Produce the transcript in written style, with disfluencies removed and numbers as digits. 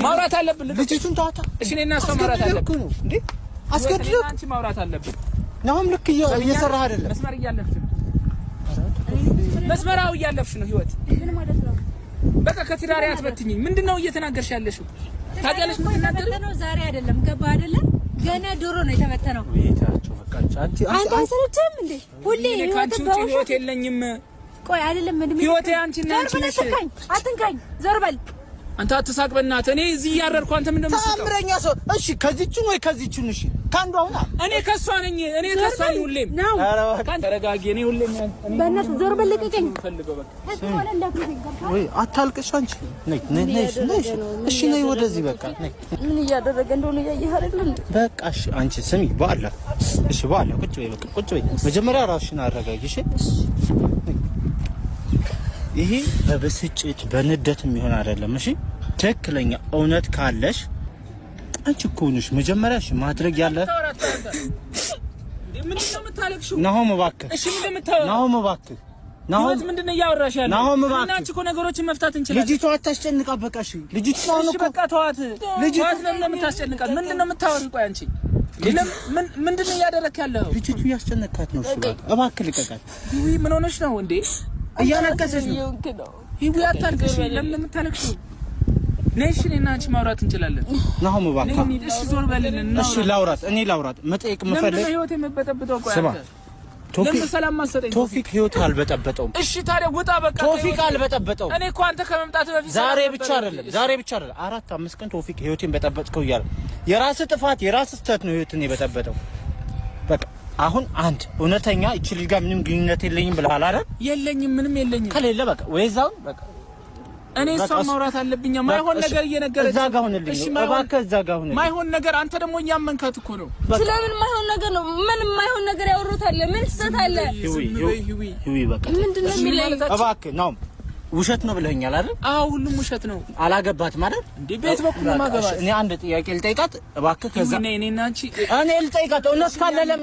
ማውራት አለብን ልጅቱን ታታ እሺ እኔና እሷ ማውራት አለብን እንዴ አስገድልክ አንቺ ማውራት አለብን ናም ልክ እየሰራህ አይደለም መስመር እያለፍሽ መስመራው እያለፍሽ ነው ህይወት ምን ማለት ነው በቃ ከትዳሬ አትበትኝኝ ምንድነው እየተናገርሽ ያለሽው ታውቂያለሽ ምን ተናገረ ዛሬ አይደለም ገባ አይደለም ገና ዶሮ ነው የተበተነው ይታቸው በቃ አንተ አንሰለችም እንዴ ሁሌ ህይወት የለኝም ቆይ አይደለም ምን ህይወቴ አንቺና አንቺ ነሽ አትንካኝ ዞር በል አንተ አትሳቅ በእናትህ እኔ እዚህ ያረርኩ አንተ ምን እንደምትሳቀው ታምረኛ ሰው እሺ ከዚህቹን ወይ ከዚህቹን እሺ ካንዱ አሁን እኔ ከሷ ነኝ ሁሌም ተረጋጊ እኔ ሁሌም በእናትህ ዞር በል ልቀቀኝ ፈልገው በቃ ወይ አታልቅሽ አንቺ ነይ እሺ ነይ ወደዚህ በቃ ነይ ምን እያደረገ እንደሆነ ያየህ አይደል በቃ እሺ አንቺ ስሚ በአላ እሺ በአላ ቁጭ በይ በቃ ቁጭ በይ መጀመሪያ ራስሽን አረጋጊ እሺ ይሄ በብስጭት በንደት የሚሆን አይደለም እሺ ትክክለኛ እውነት ካለሽ አንቺ እኮ ነሽ መጀመሪያ እሺ ማድረግ ያለ ምንድነው የምታለቅሽው ናሆም እባክህ እሺ ምንድነው ናሆም እባክህ ናሆም ምንድነው እያወራሽ ያለው ናሆም እባክህ እና አንቺ እኮ ነገሮችን መፍታት እንችላለን ልጅቷ አታስጨንቃ በቃ እሺ ልጅቷ ነው እሺ በቃ ተዋት ልጅቷ ለምን የምታስጨንቃት ምንድነው የምታወሪው ቆይ አንቺ ምንድነው እያደረክ ያለው ልጅቱ ያስጨነቃት ነው እሱ እባክህ ልቀቃት ይሄ ምን ሆነሽ ነው እንዴ እያለቀሰች ነው ይሄ ያታልቅሽ ለምን የምታለቅሽው ነሽ እኔና አንቺ ማውራት እንችላለን ናሆም እባክህ እሺ ዞር በልልን እሺ ላውራት መጠየቅ መፈለግ ለምን ህይወት የምበጠብጠው ቆይ ለምን ሰላም ማሰጠኝ ቶፊክ ህይወት አልበጠበጠውም እሺ ታዲያ ውጣ በቃ ቶፊክ አልበጠበጠው እኔ እኮ አንተ ከመምጣት በፊት ዛሬ ብቻ አይደለም 4-5 ቀን ቶፊክ ህይወቴን በጠበጥከው እያለ የራስ ጥፋት የራስ ስህተት ነው ህይወትን የበጠበጠው በቃ አሁን አንድ እውነተኛ እቺ ልጅ ጋር ምንም ግንኙነት የለኝም ብለሃል አይደል የለኝም ምንም የለኝም ከሌለ በቃ ወይዛው በቃ እኔ ሰው ማውራት አለብኝ ማይሆን ነገር እየነገረች እዛ ጋር ሆነልኝ እባክህ እዛ ጋር ሆነልኝ ማይሆን ነገር አንተ ደግሞ እያመንካት እኮ ነው ስለምን ማይሆን ነገር ነው ምንም ማይሆን ነገር ያወሩታል ምን ስህተት አለ ይዊ በቃ ምንድነው የሚለኝ እባክህ ነው ውሸት ነው ብለኛል አይደል አዎ ሁሉም ውሸት ነው አላገባት ማለት እንዴ ቤት በኩል ማገባት እኔ አንድ ጥያቄ ልጠይቃት እባክህ ከዛ እኔና አንቺ እኔ ልጠይቃት እውነት ካለ